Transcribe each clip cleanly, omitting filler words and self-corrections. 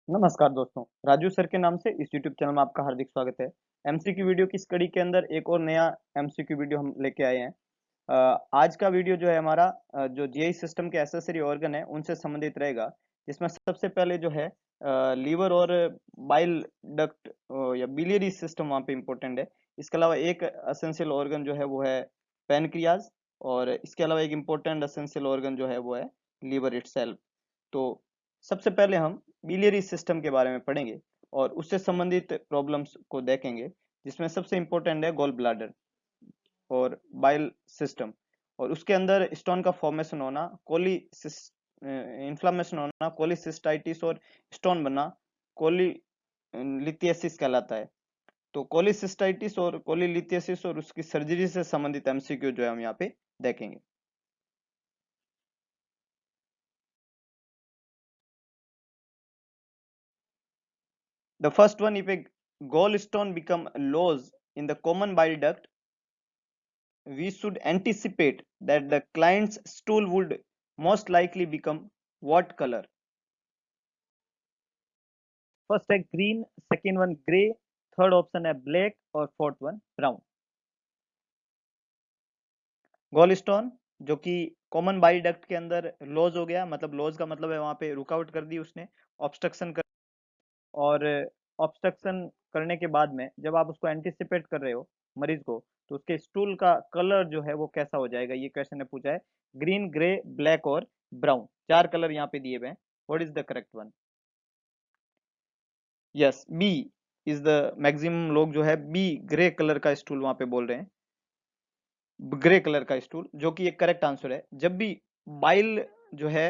नमस्कार दोस्तों, राजू सर के नाम से इस यूट्यूब चैनल में आपका हार्दिक स्वागत है। एमसीक्यू वीडियो की इस कड़ी के अंदर एक और नया एमसीक्यू वीडियो हम लेके आए हैं। आज का वीडियो जो है हमारा जो जीआई सिस्टम के एसेसरी ऑर्गन है उनसे संबंधित रहेगा, जिसमें सबसे पहले जो है लीवर और बाइल डक्ट या बिलियरी सिस्टम वहाँ पे इम्पोर्टेंट है। इसके अलावा एक एसेंशियल ऑर्गन जो है वो है पैनक्रियाज, और इसके अलावा एक इम्पोर्टेंट एसेंशियल ऑर्गन जो है वो है लीवर इटसेल्फ। तो सबसे पहले हम बिलियरी सिस्टम के बारे में पढ़ेंगे और उससे संबंधित प्रॉब्लम्स को देखेंगे, जिसमें सबसे इम्पोर्टेंट है गॉल ब्लैडर और बाइल सिस्टम। और उसके अंदर स्टोन का फॉर्मेशन होना, इन्फ्लामेशन होना, कोलिसिस्टाइटिस और स्टोन बनना कोलिलिथियासिस कहलाता है। तो कोलिसिस्टाइटिस और कोलिलिथियासिस और उसकी सर्जरी से संबंधित एमसीक्यू जो है हम यहाँ पे देखेंगे। The first one, if a gallstone become lodged in the common bile duct, we should anticipate that the client's stool would most likely become what color? First है green, second one grey, third option है black और fourth one brown. Gallstone जो कि common bile duct के अंदर laws हो गया, मतलब लॉज का मतलब है वहां पे रुकावट कर दी उसने, ऑब्स्ट्रक्शन कर, और ऑब्स्ट्रक्शन करने के बाद में जब आप उसको एंटिसिपेट कर रहे हो मरीज को, तो उसके स्टूल का कलर जो है वो कैसा हो जाएगा, ये क्वेश्चन ने पूछा है। ग्रीन, ग्रे, ब्लैक और ब्राउन, चार कलर यहाँ पे दिए हुए हैं। What is the correct one? Yes, B is the maximum लोग जो है बी ग्रे कलर का स्टूल वहां पे बोल रहे हैं। ग्रे कलर का स्टूल जो कि एक करेक्ट आंसर है। जब भी बाइल जो है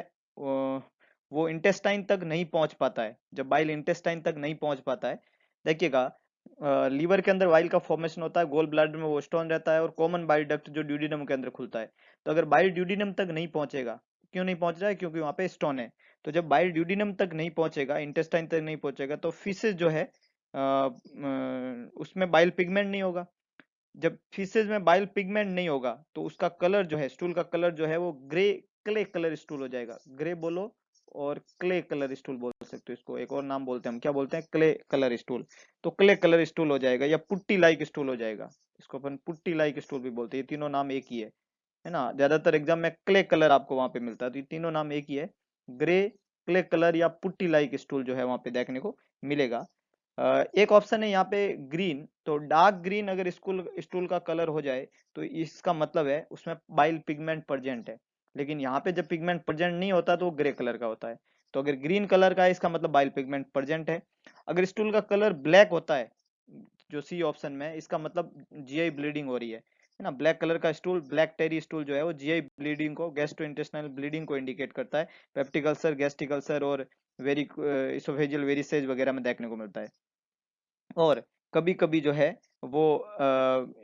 वो इंटेस्टाइन तक नहीं पहुंच पाता है, जब बाइल इंटेस्टाइन तक नहीं पहुंच पाता है, देखिएगा लीवर के अंदर बाइल का फॉर्मेशन होता है, गोल ब्लैडर में वो स्टोन रहता है, और कॉमन बाइल डक्ट जो ड्यूडिनम के अंदर खुलता है। तो अगर बाइल ड्यूडिनम तक नहीं पहुंचेगा, क्यों नहीं पहुंच रहा है? क्योंकि वहां पे स्टोन है। तो जब बाइल ड्यूडिनम तक नहीं पहुंचेगा, इंटेस्टाइन तक नहीं पहुंचेगा, तो फिशेज जो है उसमें बाइल पिगमेंट नहीं होगा। जब फिशेज में बाइल पिगमेंट नहीं होगा तो उसका कलर जो है, स्टूल का कलर जो है वो ग्रे क्ले कलर स्टूल हो जाएगा। ग्रे बोलो और क्ले कलर स्टूल बोल सकते हो, इसको एक और नाम बोलते हैं, हम क्या बोलते हैं? Clay colour stool. तो क्ले कलर स्टूल हो जाएगा या पुट्टी लाइक स्टूल हो जाएगा। इसको अपन पुट्टी लाइक स्टूल भी बोलते हैं। ये तीनों नाम एक ही है ना? ज्यादातर एग्जाम में क्ले कलर आपको वहां पे मिलता है, तो ये तीनों नाम एक ही है। ग्रे, क्ले कलर या पुट्टी लाइक स्टूल जो है वहां पे देखने को मिलेगा। एक ऑप्शन है यहाँ पे ग्रीन, तो डार्क ग्रीन अगर स्कूल स्टूल का कलर हो जाए तो इसका मतलब है उसमें बाइल पिगमेंट प्रेजेंट है। लेकिन यहाँ पे जब पिगमेंट प्रेजेंट नहीं होता तो वो ग्रे कलर का होता है। तो अगर ग्रीन कलर का है इसका मतलब बाइल पिगमेंट प्रेजेंट है। अगर स्टूल का कलर ब्लैक होता है, जो सी ऑप्शन में है, इसका मतलब जीआई ब्लीडिंग हो रही है ना? ब्लैक कलर का स्टूल, ब्लैक टेरी स्टूल जो है वो जीआई ब्लीडिंग को, गैस्ट्रोइंटेस्टाइनल ब्लीडिंग को इंडिकेट करता है। पेप्टिक अल्सर, गैस्ट्रिक अल्सर और वेरी इसोफेजियल वेरिसेज वगैरह में देखने को मिलता है। और कभी कभी जो है वो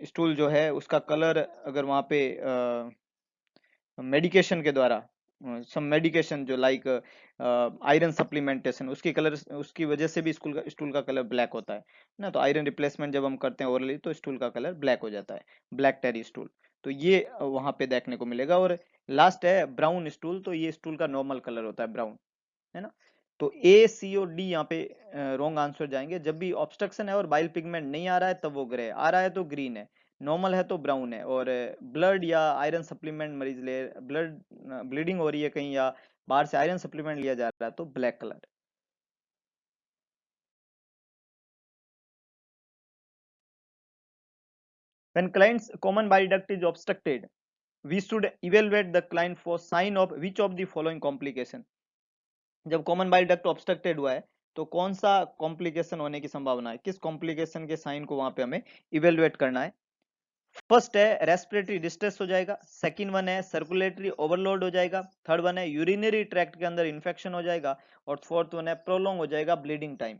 स्टूल जो है उसका कलर अगर वहाँ पे मेडिकेशन के द्वारा, सम मेडिकेशन जो लाइक आयरन सप्लीमेंटेशन, उसकी कलर, उसकी वजह से भी स्टूल का कलर ब्लैक होता है ना? तो आयरन रिप्लेसमेंट जब हम करते हैं ओरली तो स्टूल का कलर ब्लैक हो जाता है, ब्लैक टेरी स्टूल। तो ये वहां पे देखने को मिलेगा। और लास्ट है ब्राउन स्टूल, तो ये स्टूल का नॉर्मल कलर होता है ब्राउन, है ना? तो ए, सी और डी यहाँ पे रॉन्ग आंसर जाएंगे। जब भी ऑब्स्ट्रक्शन है और बाइल पिगमेंट नहीं आ रहा है तब वो ग्रे है, आ रहा है तो ग्रीन है, नॉर्मल है तो ब्राउन है। और ब्लड या आयरन सप्लीमेंट मरीज ले, ब्लड ब्लीडिंग हो रही है कहीं या बाहर से आयरन सप्लीमेंट लिया जा रहा है तो black colour. When client's common bile duct is obstructed, we should evaluate the client for sign of which of the following complication? जब कॉमन बाइल डक्ट ऑब्स्ट्रक्टेड हुआ है तो कौन सा कॉम्प्लिकेशन होने की संभावना है, किस कॉम्प्लिकेशन के साइन को वहां पे हमें इवेलुएट करना है? फर्स्ट है रेस्पिरेटरी डिस्ट्रेस हो जाएगा, सेकंड वन है सर्कुलेटरी ओवरलोड हो जाएगा, थर्ड वन है यूरिनरी ट्रैक्ट के अंदर इन्फेक्शन हो जाएगा, और फोर्थ वन है प्रोलॉन्ग हो जाएगा ब्लीडिंग टाइम।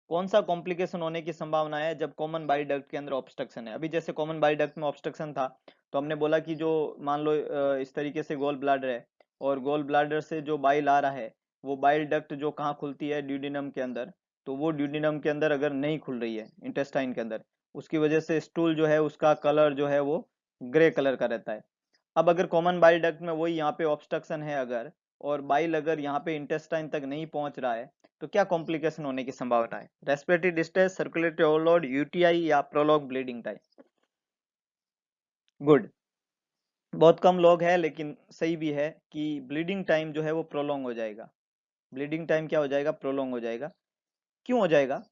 कौन सा कॉम्प्लिकेशन होने की संभावना है जब कॉमन बाइल डक्ट के अंदर ऑब्स्ट्रक्शन है? अभी जैसे कॉमन बाइल डक्ट में ऑब्स्ट्रक्शन था तो हमने बोला कि जो, मान लो इस तरीके से गोल ब्लैडर है, और गोल ब्लैडर से जो बाइल आ रहा है वो बाइल डक्ट जो कहाँ खुलती है? ड्यूडिनम के अंदर। तो वो ड्यूडिनम के अंदर अगर नहीं खुल रही है, इंटेस्टाइन के अंदर, उसकी वजह से स्टूल जो है उसका कलर जो है वो ग्रे कलर का रहता है। अब अगर कॉमन बाइल डक्ट में वही यहाँ पे ऑब्स्ट्रक्शन है अगर, और बाइल अगर यहाँ पे इंटेस्टाइन तक नहीं पहुंच रहा है तो क्या कॉम्प्लिकेशन होने की संभावना है? Respiratory distress, circulatory overload, UTI या प्रोलॉन्ग ब्लीडिंग टाइम? गुड। बहुत कम लोग हैं लेकिन सही भी है कि ब्लीडिंग टाइम जो है वो प्रोलॉन्ग हो जाएगा। ब्लीडिंग टाइम क्या हो जाएगा? प्रोलॉन्ग हो जाएगा। क्यों हो जाएगा?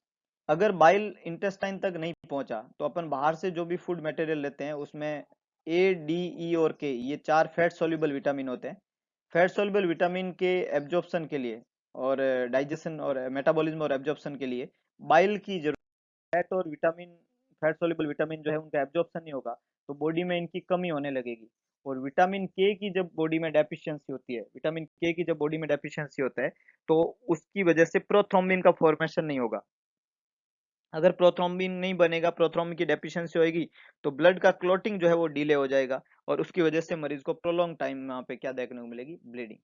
अगर बाइल इंटेस्टाइन तक नहीं पहुंचा तो अपन बाहर से जो भी फूड मटेरियल लेते हैं उसमें ए, डी, ई और के, ये 4 फैट सोल्यूबल विटामिन होते हैं। फैट सोल्यूबल विटामिन के एब्जॉर्प्शन के लिए और डाइजेशन और मेटाबॉलिज्म और एब्जॉर्प्शन के लिए बाइल की जरूरत। फैट और विटामिन, फैट सोल्यूबल विटामिन जो है उनका एब्जॉर्प्शन नहीं होगा तो बॉडी में इनकी कमी होने लगेगी। और विटामिन के की जब बॉडी में डेफिशिएंसी होती है, विटामिन के की जब बॉडी में डेफिशिएंसी होता है तो उसकी वजह से प्रोथ्रोम्बिन का फॉर्मेशन नहीं होगा। अगर प्रोथ्रोम्बिन नहीं बनेगा, प्रोथ्रोम्बिन की डेफिशिएंसी होगी तो ब्लड का क्लॉटिंग जो है वो डिले हो जाएगा और उसकी वजह से मरीज को प्रोलॉन्ग टाइम वहां पे क्या देखने को मिलेगी? ब्लीडिंग।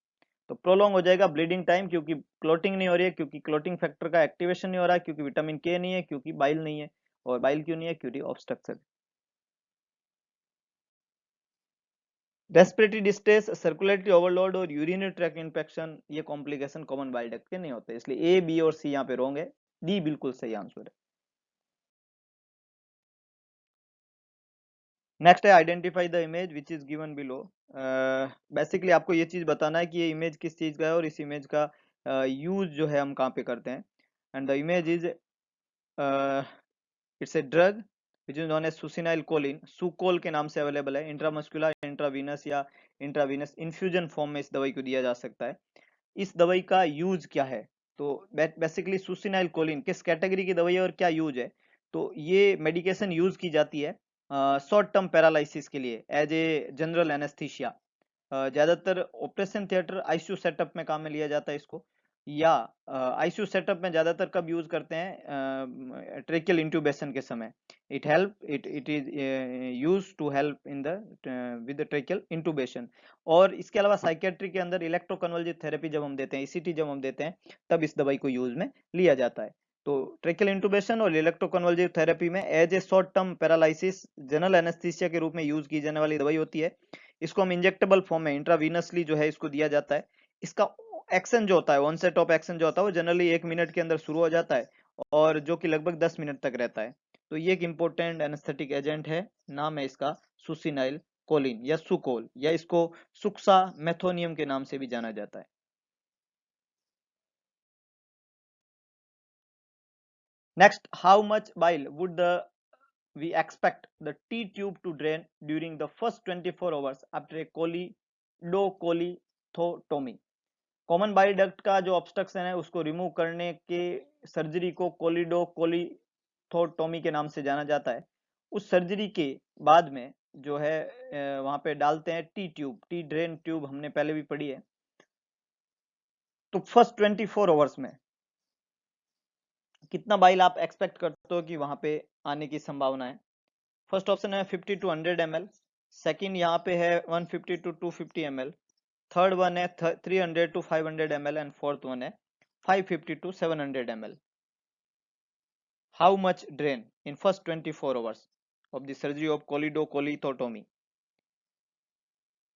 तो प्रोलॉन्ग हो जाएगा ब्लीडिंग टाइम, क्योंकि क्लॉटिंग नहीं हो रही है, क्योंकि क्लॉटिंग फैक्टर का एक्टिवेशन नहीं हो रहा है, क्योंकि विटामिन के नहीं है, क्योंकि बाइल नहीं है। और बाइल क्यों नहीं है? क्योंकि obstruction. Respiratory distress, circulatory overload और यूरिनरी ट्रैक्ट इन्फेक्शन, ये कॉम्प्लिकेशन कॉमन बाइल डक्ट के नहीं होते, इसलिए ए, बी और सी यहाँ पे रॉन्ग है। डी बिल्कुल सही आंसर है। नेक्स्ट है identify the image which is given below. Basically आपको ये चीज बताना है कि ये इमेज किस चीज का है और इस इमेज का यूज जो है हम कहाँ पे करते हैं। And the image is it's a drug which is known as succinylcholine, सुकोल के नाम से अवेलेबल है। इंट्रामस्कुलर, इंट्रावीनस या इंट्रावीनस इन्फ्यूजन फॉर्म में इस दवाई को दिया जा सकता है। इस दवाई का यूज क्या है? तो बेसिकली सुसिनाइल कोलिन किस कैटेगरी की दवाई है और क्या यूज है? तो ये मेडिकेशन यूज की जाती है शॉर्ट टर्म पैरालिसिस के लिए एज ए जनरल एनेस्थीसिया। ज्यादातर ऑपरेशन थिएटर आईसीयू सेटअप में काम में लिया जाता है इसको, या आईसीयू सेटअप में ज्यादातर कब यूज करते हैं? ट्रेकियल इंट्यूबेशन के समय। It is use to help in the with tracheal intubation. और इसके अलावा साइकेट्री के अंदर इलेक्ट्रोकन्वल्सिव थेरेपी जब हम देते हैं, ईसीटी जब हम देते हैं, तब इस दवाई को यूज में लिया जाता है। तो ट्रेकियल इंट्यूबेशन और इलेक्ट्रोकन्वल्सिव थेरेपी में as a short term paralysis general anaesthesia के रूप में यूज की जाने वाली दवाई होती है। इसको हम इंजेक्टेबल फॉर्म में इंट्रावीनसली जो है इसको दिया जाता है। इसका एक्शन जो होता है, ऑनसेट ऑफ एक्शन जो होता है, वो जनरली 1 मिनट के अंदर शुरू हो जाता है और जो कि लगभग 10 मिनट तक रहता है। तो ये एक इंपॉर्टेंट एनेस्थेटिक एजेंट है। नाम है इसका सुसिनाइल कोलिन या सुकोल, या इसको सुक्सा मेथोनियम के नाम से भी जाना जाता है। Next, how much bile would the we expect the T tube to drain during the first 24 hours after a choledocholithotomy. Common bile duct का जो ऑब्स्ट्रक्शन है उसको रिमूव करने के सर्जरी को कोलिडोकोलिथोटोमी के नाम से जाना जाता है। उस सर्जरी के बाद में जो है वहां पे डालते हैं T tube, T drain tube, हमने पहले भी पढ़ी है। तो फर्स्ट 24 आवर्स में कितना बाइल आप एक्सपेक्ट करते हो कि वहां पे आने की संभावना है? फर्स्ट ऑप्शन है 50 टू 100 ml, सेकंड यहाँ पे है 150 टू 250 ml, थर्ड वन है 300 to 500 ml and fourth one है 550 to 700 ml। How much drain in first 24 hours of the surgery of choledocholithotomy?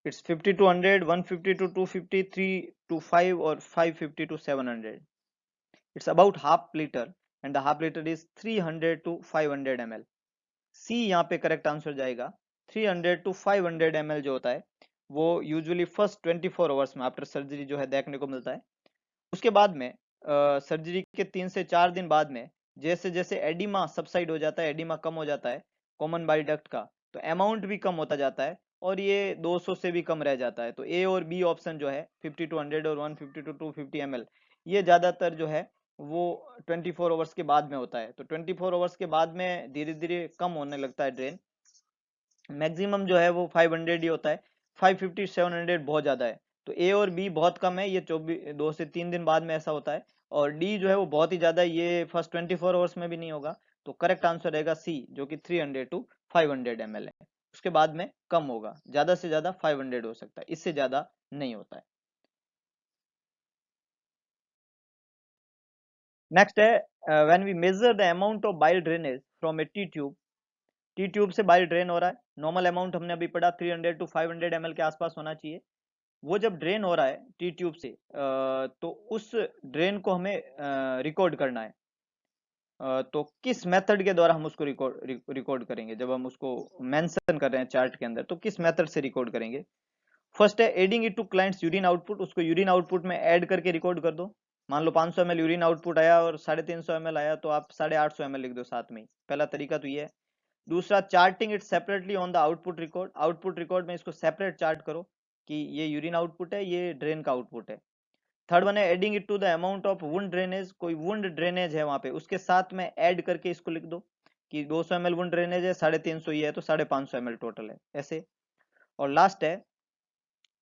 It's 50 to 100, 150 to 250, 3 to 5 और 550 to 700। It's about half litre and the half litre is 300 to 500 ml। See यहाँ पे correct answer जाएगा। 300 to 500 ml जो होता है वो usually first 24 hours में after surgery जो है देखने को मिलता है। उसके बाद में सर्जरी के 3 से 4 दिन बाद में जैसे जैसे एडिमा सबसाइड हो जाता है, एडिमा कम हो जाता है कॉमन बाइल डक्ट का, तो अमाउंट भी कम होता जाता है और ये 200 से भी कम रह जाता है। तो ए और बी ऑप्शन जो है 50 टू 100 और 150 टू 250 ml, ये ज्यादातर जो है वो 24 आवर्स के बाद में होता है। तो 24 आवर्स के बाद में धीरे धीरे कम होने लगता है ड्रेन। मैक्सिमम जो है वो 500 ही होता है, 550 700 बहुत ज्यादा है। तो ए और बी बहुत कम है, ये 2 से 3 दिन बाद में ऐसा होता है। और डी जो है वो बहुत ही ज्यादा है, ये फर्स्ट 24 आवर्स में भी नहीं होगा। तो करेक्ट आंसर रहेगा सी, जो कि 300 टू 500 ml है। उसके बाद में कम होगा, ज्यादा से ज्यादा 500 हो सकता है, इससे ज्यादा नहीं होता है। नेक्स्ट है when we measure the amount of bile drainage from a T tube. T tube से बाइल ड्रेन हो रहा है, नॉर्मल अमाउंट हमने अभी पढ़ा 300 टू 500 ml के आसपास होना चाहिए। वो जब ड्रेन हो रहा है टी ट्यूब से तो उस ड्रेन को हमें रिकॉर्ड करना है। तो किस मेथड के द्वारा हम उसको रिकॉर्ड करेंगे, जब हम उसको मेंशन कर रहे हैं चार्ट के अंदर, तो किस मेथड से रिकॉर्ड करेंगे? फर्स्ट है adding it to client's urine output, उसको यूरिन आउटपुट में ऐड करके रिकॉर्ड कर दो। मान लो 500 ml यूरिन आउटपुट आया और 350 ml आया, तो आप 850 ml लिख दो साथ में ही। पहला तरीका तो ये है। दूसरा, charting it separately on the output record, output record में इसको सेपरेट चार्ट करो कि ये यूरिन आउटपुट है, ये ड्रेन का आउटपुट है। थर्ड वन है adding it to the amount of wound drainage, कोई वुंड ड्रेनेज है वहां पे, उसके साथ में ऐड करके इसको लिख दो कि 200 ml वुंड ड्रेनेज है, 350 ही है, तो 550 ml टोटल है, ऐसे। और लास्ट है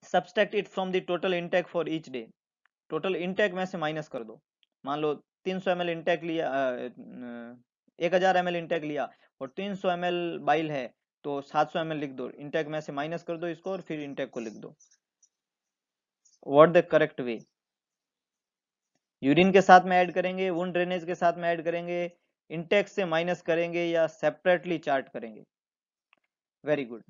subtract it from the total intake for each day, total intake में से माइनस कर दो। मान लो 300 ml इनटेक लिया, 1000 ml इनटेक लिया और 300 ml बाइल है, तो 700 ml लिख दो, इनटेक में से माइनस कर दो इसको और फिर इनटेक को लिख दो। What the correct way? Urine के साथ में ऐड करेंगे, वुंड ड्रेनेज के साथ में ऐड करेंगे, इनटेक से माइनस करेंगे, या सेपरेटली चार्ट करेंगे? Very good.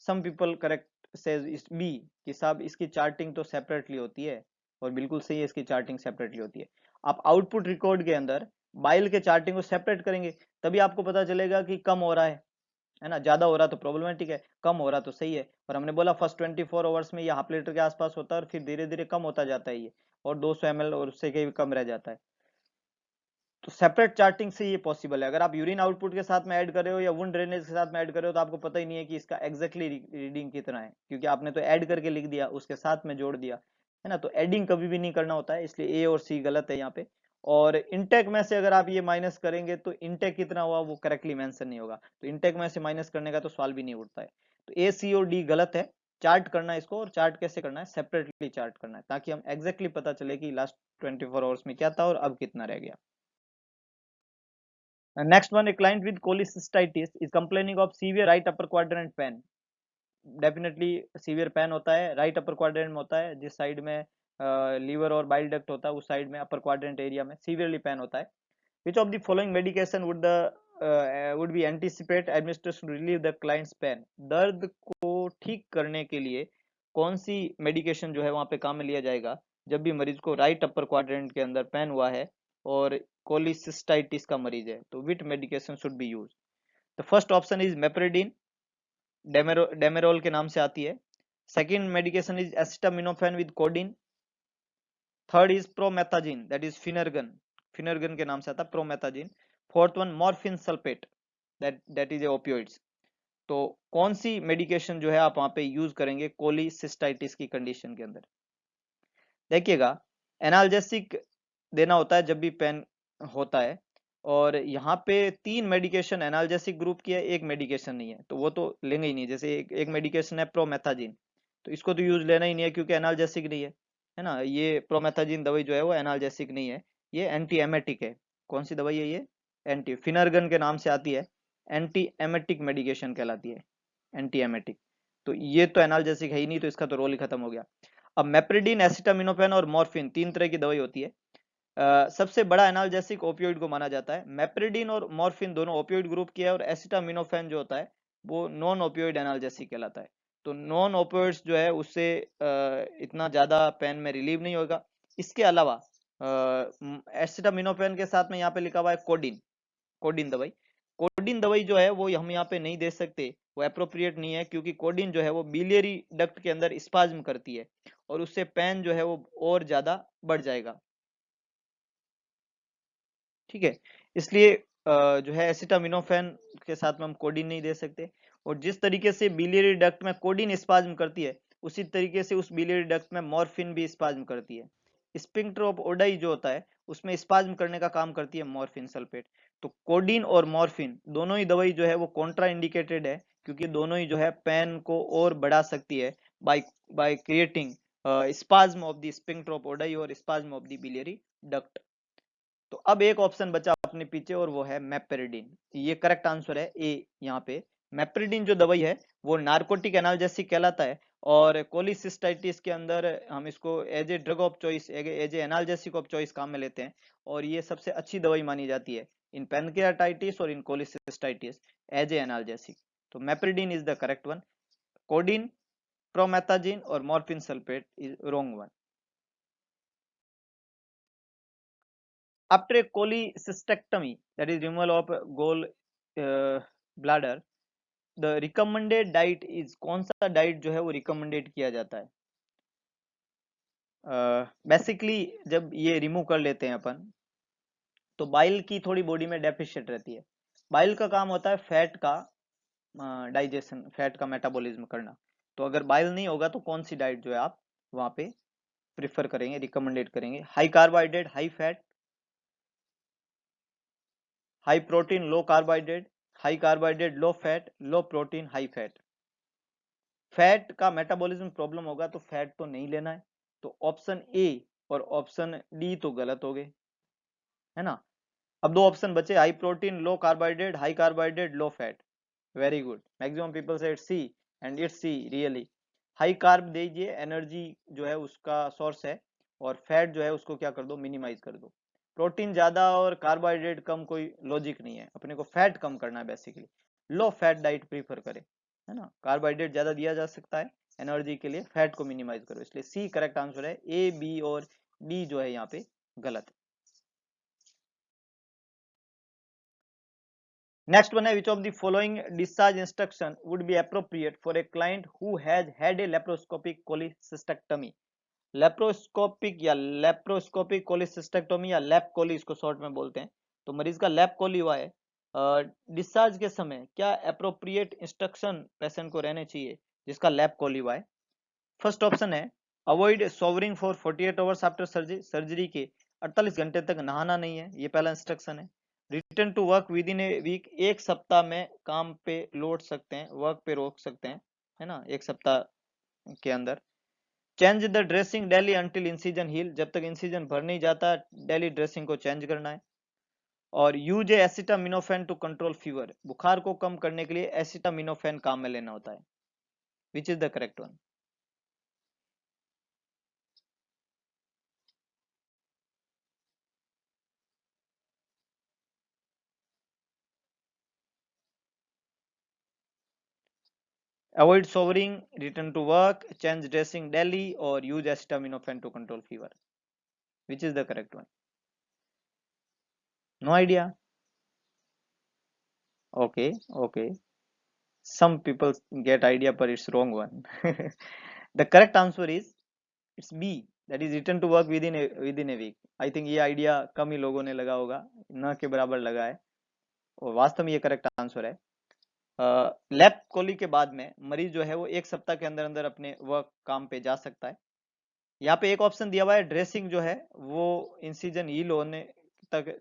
Some people correct says is B कि साहब इसकी चार्टिंग तो सेपरेटली होती है, और बिल्कुल सही है, इसकी चार्टिंग सेपरेटली होती है। आप आउटपुट रिकॉर्ड के अंदर बाइल के चार्टिंग को सेपरेट करेंगे, तभी आपको पता चलेगा कि कम हो रहा है ना, ज्यादा हो रहा तो प्रॉब्लमेटिक है, कम हो रहा तो सही है। और हमने बोला फर्स्ट 24 आवर्स में ये हाफ लीटर के आसपास होता है, और फिर धीरे धीरे कम होता जाता है ये, और 200 ml और उससे भी कम रह जाता है। तो सेपरेट चार्टिंग से ये पॉसिबल है। अगर आप यूरिन आउटपुट के साथ में ऐड कर रहे हो या वुंड ड्रेनेज के साथ में ऐड कर रहे हो, तो आपको पता ही नहीं है कि इसका एग्जैक्टली रीडिंग कितना है, क्योंकि आपने तो ऐड करके लिख दिया, उसके साथ में जोड़ दिया, है ना। तो एडिंग कभी भी नहीं करना होता है, इसलिए ए और सी गलत है यहाँ पे। और इनटेक में से अगर आप ये माइनस करेंगे तो इनटेक कितना हुआ वो करेक्टली मेंशन नहीं होगा, तो इनटेक में से माइनस करने का तो सवाल भी नहीं उठता है। तो ए, सी और डी गलत है। चार्ट करना है इसको, और चार्ट कैसे करना है? सेपरेटली चार्ट करना है, ताकि हम एग्जैक्टली पता चले कि लास्ट 24 आवर्स में क्या था और अब कितना रह गया। Next one, a client with cholecystitis is complaining of severe right upper quadrant pain. Definitely severe pain होता है, राइट अपर क्वाड्रेंट में होता है, जिस साइड में लीवर और बाइल डक्ट होता है उस साइड में अपर क्वाड्रेंट एरिया में सीवियरली पेन होता है। Which of the following medication would be anticipate administration relieve the client's pain? दर्द को ठीक करने के लिए कौन सी मेडिकेशन जो है वहां पे काम में लिया जाएगा जब भी मरीज को राइट अपर क्वाड्रेंट के अंदर पेन हुआ है और कोलिसिस्टाइटिस का मरीज है, तो which medication should be use? The first option is meperidine, Demerol के नाम से आती है। Second medication is acetaminophen with codeine. Third is promethazine, that is Phenergan, Phenergan के नाम से आता है promethazine. Fourth one morphine sulphate, that is a opioids. तो कौन सी मेडिकेशन जो है आप वहां पे यूज करेंगे कोलिसिस्टाइटिस की कंडीशन के अंदर? देखिएगा, एनाल्जेसिक देना होता है जब भी पेन होता है, और यहाँ पे 3 मेडिकेशन एनाल्जेसिक ग्रुप की है, एक मेडिकेशन नहीं है, तो वो तो लेंगे ही नहीं। जैसे एक मेडिकेशन है प्रोमेथाजिन, तो इसको तो यूज लेना ही नहीं है क्योंकि एनाल्जेसिक नहीं है ना। ये प्रोमेथाजिन दवाई जो है वो एनाल्जेसिक नहीं है, ये एंटी एमेटिक है। कौन सी दवाई है ये? एंटी फिनरगन के नाम से आती है, एंटी एमेटिक मेडिकेशन कहलाती है, एंटी एमेटिक। तो ये तो एनाल्जेसिक है ही नहीं, तो इसका तो रोल ही खत्म हो गया। अब मेप्रिडिन, एसिटामिनोफेन और मॉर्फिन 3 तरह की दवाई होती है। सबसे बड़ा एनाल्जेसिक ओपियोइड को माना जाता है। मेप्रिडिन और मॉर्फिन दोनों ओपियोइड ग्रुप की है, और एसिटामिनोफेन जो होता है वो नॉन ओपियोइड एनाल्जेसिक कहलाता है। तो नॉन ओपियोइड्स जो है उससे इतना ज्यादा पेन में रिलीव नहीं होगा। इसके अलावा एसिटामिनोफेन के साथ में यहाँ पे लिखा हुआ है कोडिन, कोडिन दवाई। कोडिन दवाई जो है वो हम यहाँ पे नहीं दे सकते, वो अप्रोप्रिएट नहीं है, क्योंकि कोडिन जो है वो बिलियरी डक्ट के अंदर स्पाज्म करती है, और उससे पेन जो है वो और ज्यादा बढ़ जाएगा। ठीक है, इसलिए जो है एसिटामिनोफेन के साथ में हम कोडिन नहीं दे सकते। और जिस तरीके से बिलियरी डक्ट में कोडिन स्पाज्म करती है, उसी तरीके से उस बिलियरी डक्ट में मॉर्फिन भी स्पाज्म करती है। स्पिंक्टर ऑफ ओडाई जो होता है उसमें स्पाज्म करने का काम करती है मॉर्फिन सल्फेट। तो कोडिन और मॉर्फिन दोनों ही दवाई जो है वो कॉन्ट्रा इंडिकेटेड है, क्योंकि दोनों ही जो है पेन को और बढ़ा सकती है by by creating spasm of the sphincter of Oddi और spasm of the biliary duct. तो अब एक ऑप्शन बचा अपने पीछे, और वो है मेपेरिडिन। ये करेक्ट आंसर है ए यहाँ पे। मेपेरिडिन जो दवाई है वो नार्कोटिक एनाल्जेसिक कहलाता है, और कोलिसिस्टाइटिस के अंदर हम इसको as a drug of choice, as a analgesic of choice काम में लेते हैं, और ये सबसे अच्छी दवाई मानी जाती है इन पैनक्रियाटाइटिस और in cholecystitis as a analgesic. तो meperidine is the correct one. Codeine promethazine or morphine sulfate is wrong one. After a cholecystectomy, that is removal of gall bladder, the recommended diet is, कौन सा diet जो है वो recommended किया जाता है? Basically जब ये रिमूव कर लेते हैं अपन, तो बाइल की थोड़ी बॉडी में डेफिशिएंट रहती है। बाइल का काम होता है फैट का डाइजेशन, फैट का मेटाबॉलिज्म करना। तो अगर बाइल नहीं होगा तो कौन सी डाइट जो है आप वहां पे प्रिफर करेंगे, रिकमेंडेड करेंगे? High carbohydrate, high fat, high protein, low carbohydrate, high carbohydrate, low fat, low protein, high fat. Fat का मेटाबॉलिज्म प्रॉब्लम होगा तो फैट तो नहीं लेना है, तो ऑप्शन ए और ऑप्शन डी तो गलत हो गए, है ना। अब दो ऑप्शन बचे, high protein, low carbohydrate, high carbohydrate, low fat. Very good, maximum people से C, and it's C really. High carb दीजिए, एनर्जी जो है उसका सोर्स है, और फैट जो है उसको क्या कर दो, मिनिमाइज कर दो। प्रोटीन ज्यादा और कार्बोहाइड्रेट कम कोई लॉजिक नहीं है, अपने को फैट कम करना है basically. Low fat diet prefer करें, है ना। कार्बोहाइड्रेट ज्यादा दिया जा सकता है एनर्जी के लिए, फैट को मिनिमाइज करो, इसलिए सी करेक्ट आंसर है। ए, बी और डी जो है यहाँ पे गलत है। Next one है, which of the following discharge instruction would be appropriate for a client who has had a laparoscopic cholecystectomy? Laparoscopic या लेप्रोस्कोपिक कोलिसिस्टेक्टोमी या लैप कोली इसको शॉर्ट में बोलते हैं। तो मरीज का लैप कोली हुआ है, डिस्चार्ज के समय क्या अप्रोप्रिएट इंस्ट्रक्शन पेशेंट को रहने चाहिए जिसका लैप कोली हुआ है? फर्स्ट ऑप्शन है, avoid showering for 48 hours after surgery, surgery के 48 घंटे तक नहाना नहीं है, ये पहला इंस्ट्रक्शन है। Return to work within a week, एक सप्ताह में काम पे लौट सकते हैं, वर्क पे रोक सकते हैं, है ना, एक सप्ताह के अंदर। Change the dressing daily until incision heal, जब तक इंसिजन भर नहीं जाता डेली ड्रेसिंग को चेंज करना है। और use a acetaminophen to control fever, बुखार को कम करने के लिए एसिटामिनोफेन काम में लेना होता है। Which is the correct one? Avoid showering, return to work, change dressing daily, or use acetaminophen to control fever. Which is the correct one? No idea. Okay, okay. Some people get idea, but it's wrong one. The correct answer is it's B. That is return to work within a week. I think ये idea कम ही लोगों ने लगा होगा, न के बराबर लगा है, और वास्तव में ये करेक्ट आंसर है। लैप कोली के बाद में मरीज जो है वो एक सप्ताह के अंदर अंदर अपने वर्क काम पे जा सकता है। यहाँ पे एक ऑप्शन दिया हुआ है, ड्रेसिंग जो है वो इंसिजन हील होने तक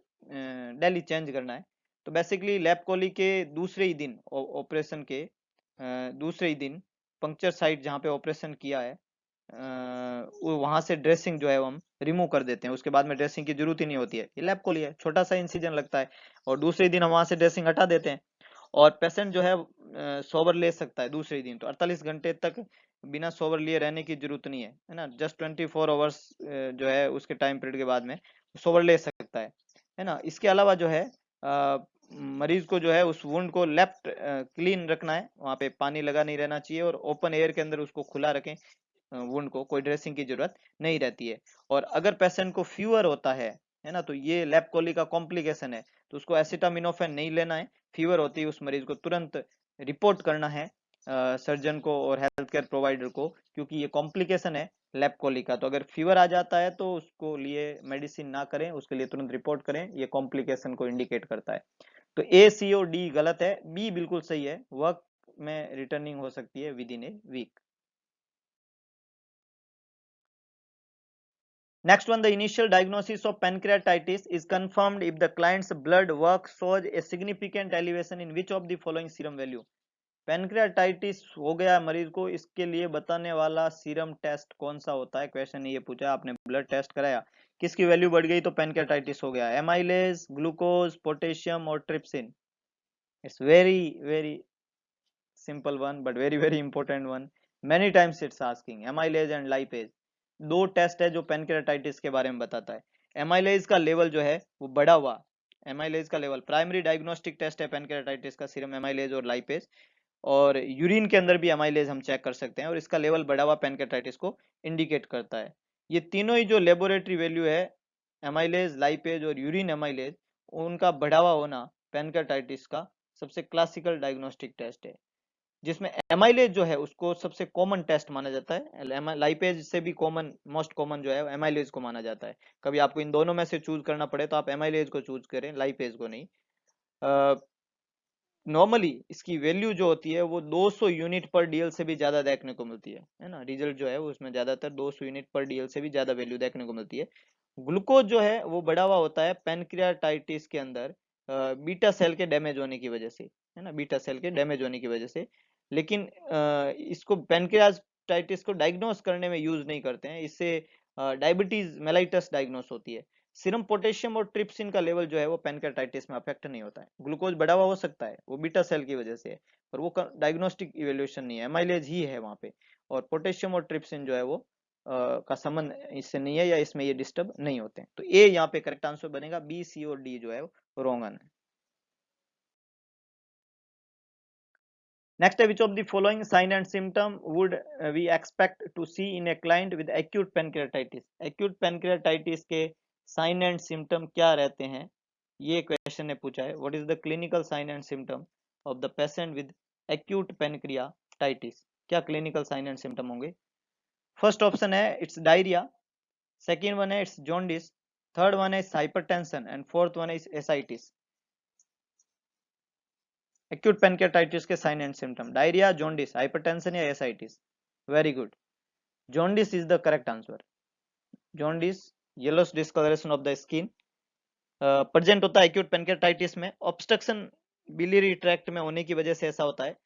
डेली चेंज करना है। तो बेसिकली लैप कोली के दूसरे ही दिन, ऑपरेशन के दूसरे ही दिन पंक्चर साइट जहाँ पे ऑपरेशन किया है, वहां से ड्रेसिंग जो है वो हम रिमूव कर देते हैं, उसके बाद में ड्रेसिंग की जरूरत ही नहीं होती है। ये लैप कोली है, छोटा सा इंसिजन लगता है, और दूसरे दिन हम वहां से ड्रेसिंग हटा देते हैं, और पेशेंट जो है सोवर ले सकता है दूसरे दिन। तो 48 घंटे तक बिना सोवर लिए रहने की जरूरत नहीं है ना, जस्ट 24 आवर्स जो है उसके टाइम पीरियड के बाद में सोवर ले सकता है ना। इसके अलावा जो है मरीज को जो है उस वुंड को लेफ्ट क्लीन रखना है, वहां पे पानी लगा नहीं रहना चाहिए, और ओपन एयर के अंदर उसको खुला रखें वुंड को, कोई ड्रेसिंग की जरूरत नहीं रहती है। और अगर पेशेंट को फीवर होता है ना, तो ये लैप कोली का कॉम्प्लिकेशन है, तो उसको एसिटामिनोफेन नहीं लेना है। फीवर होती है उस मरीज को तुरंत रिपोर्ट करना है सर्जन को और हेल्थ केयर प्रोवाइडर को, क्योंकि ये कॉम्प्लिकेशन है लैप कोली का। तो अगर फीवर आ जाता है तो उसको लिए मेडिसिन ना करें, उसके लिए तुरंत रिपोर्ट करें, ये कॉम्प्लिकेशन को इंडिकेट करता है। तो ए, सी और डी गलत है, बी बिल्कुल सही है, वर्क में रिटर्निंग हो सकती है within a week. Next one, the initial diagnosis of pancreatitis is confirmed if the client's blood work shows a significant elevation in which of the following serum value? Pancreatitis हो गया मरीज को, इसके लिए बताने वाला सीरम टेस्ट कौन सा होता है? क्वेश्चन ये पूछा, आपने ब्लड टेस्ट कराया, किसकी वैल्यू बढ़ गई तो पैनक्रियाटाइटिस हो गया? एमाइलेज, ग्लूकोज, पोटेशियम और trypsin? It's very very simple one but very very important one, many times it's asking amylase and lipase। दो टेस्ट है जो पैनक्रियाटाइटिस के बारे में बताता है। एमाइलेज का लेवल जो है वो बढ़ा हुआ, एमाइलेज का लेवल प्राइमरी डायग्नोस्टिक टेस्ट है पैनक्रियाटाइटिस का, सीरम एमाइलेज और लाइपेज। और यूरिन के अंदर भी एमाइलेज हम चेक कर सकते हैं, और इसका लेवल बढ़ा हुआ पैनक्रेटाइटिस को इंडिकेट करता है। ये तीनों ही जो लेबोरेटरी वैल्यू है, एमाइलेज, लाइपेज और यूरिन एमाइलेज, उनका बढ़ा हुआ होना पैनक्रेटाइटिस का सबसे क्लासिकल डायग्नोस्टिक टेस्ट है, जिसमें एमाइलेज जो है उसको सबसे कॉमन टेस्ट माना जाता है। लाइपेज से भी कॉमन, मोस्ट कॉमन जो है एमाइलेज को माना जाता है। कभी आपको इन दोनों में से चूज करना पड़े तो आप एमाइलेज को चूज करें, लाइपेज को नहीं। नॉर्मली इसकी वैल्यू जो होती है वो 200 यूनिट पर डीएल से भी ज्यादा देखने को मिलती है ना। रिजल्ट जो है वो उसमें ज्यादातर 200 यूनिट पर डीएल से भी ज्यादा वैल्यू देखने को मिलती है। ग्लूकोज जो है वो बढ़ा हुआ होता है पैनक्रियाटाइटिस के अंदर बीटा सेल के डैमेज होने की वजह से, है ना, बीटा सेल के डैमेज होने की वजह से। लेकिन इसको पैनक्रियाटाइटिस को डायग्नोस करने में यूज नहीं करते हैं, इससे डायबिटीज मेलाइटस डायग्नोस होती है। सीरम पोटेशियम और ट्रिप्सिन का लेवल जो है वो पैनक्रेटाइटिस में अफेक्ट नहीं होता है। ग्लूकोज बढ़ा हुआ हो सकता है, वो बीटा सेल की वजह से है, पर वो डायग्नोस्टिक इवेल्युएशन नहीं है, एमाइलेज ही है वहां पे। और पोटेशियम और ट्रिप्सिन जो है वो का संबंध इससे नहीं है, या इसमें ये डिस्टर्ब नहीं होते हैं। तो ए यहाँ पे करेक्ट आंसर बनेगा, बी, सी और डी जो है वो रॉन्ग है। Next, which of the following sign and symptom would we expect to see in a client with acute pancreatitis? Acute pancreatitis के sign and symptom क्या रहते हैं? ये क्वेश्चन ने पूछा है। What is the clinical sign and symptom of the patient with acute pancreatitis? क्या clinical sign and symptom होंगे? फर्स्ट ऑप्शन है इट्स डायरिया, सेकेंड वन है इट्स जॉन्डिस, थर्ड वन है it's hypertension and fourth one है it's ascites. Acute pancreatitis के sign and symptom, diarrhoea, jaundice, hypertension या ascites. Very good, jaundice is the correct answer. Jaundice, yellowish discoloration of the skin, present होता है acute pancreatitis में। Obstruction biliary tract में होने की वजह से ऐसा होता है।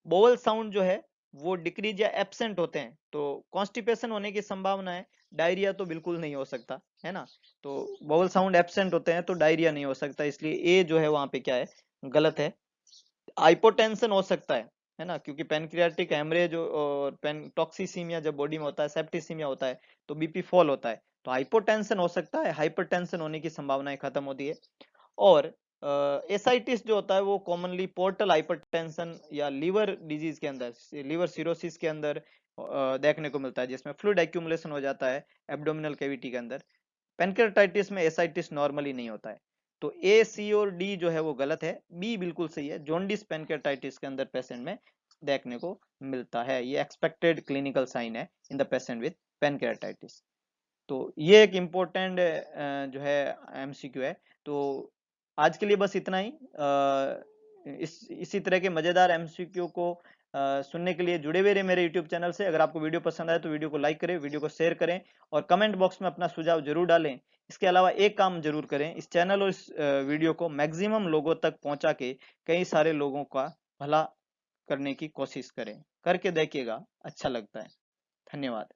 बोवल साउंड जो है वो डिक्रीज या एब्सेंट होते हैं, तो कॉन्स्टिपेशन होने की संभावना है। डायरिया तो बिल्कुल नहीं हो सकता, है ना। तो बोवल साउंड एब्सेंट होते हैं तो डायरिया नहीं हो सकता, इसलिए ए जो है वहां पे क्या है, गलत है। हाइपोटेंशन हो सकता है ना, क्योंकि पैनक्रियाटिक हेमरेज और टॉक्सिसीमिया जब बॉडी में होता है, सेप्टिसीमिया होता है, तो बीपी फॉल होता है, तो हाइपोटेंशन हो सकता है। हाइपरटेंशन होने की संभावनाएं खत्म होती है। और एसाइटिस जो होता है वो कॉमनली पोर्टल हाइपरटेंशन या लीवर डिजीज के अंदर, लीवर सिरोसिस के अंदर देखने को मिलता है, जिसमें फ्लूइड एक्यूमुलेशन हो जाता है एब्डोमिनल कैविटी के अंदर। पैनक्रेटाइटिस में एसाइटिस नॉर्मली नहीं होता है। तो ए, सी और डी जो है वो गलत है, बी बिल्कुल सही है। जॉन्डिस पैनक्रेटाइटिस के अंदर पेशेंट में देखने को मिलता है, ये एक्सपेक्टेड क्लिनिकल साइन है in the patient with pancreatitis. तो ये एक इम्पोर्टेंट जो है एमसीक्यू है। तो आज के लिए बस इतना ही। इसी तरह के मजेदार एमसीक्यू को सुनने के लिए जुड़े हुए रहे मेरे यूट्यूब चैनल से। अगर आपको वीडियो पसंद आए तो वीडियो को लाइक करें, वीडियो को शेयर करें और कमेंट बॉक्स में अपना सुझाव जरूर डालें। इसके अलावा एक काम जरूर करें, इस चैनल और इस वीडियो को मैक्सिमम लोगों तक पहुंचा के कई सारे लोगों का भला करने की कोशिश करें। करके देखिएगा, अच्छा लगता है। धन्यवाद।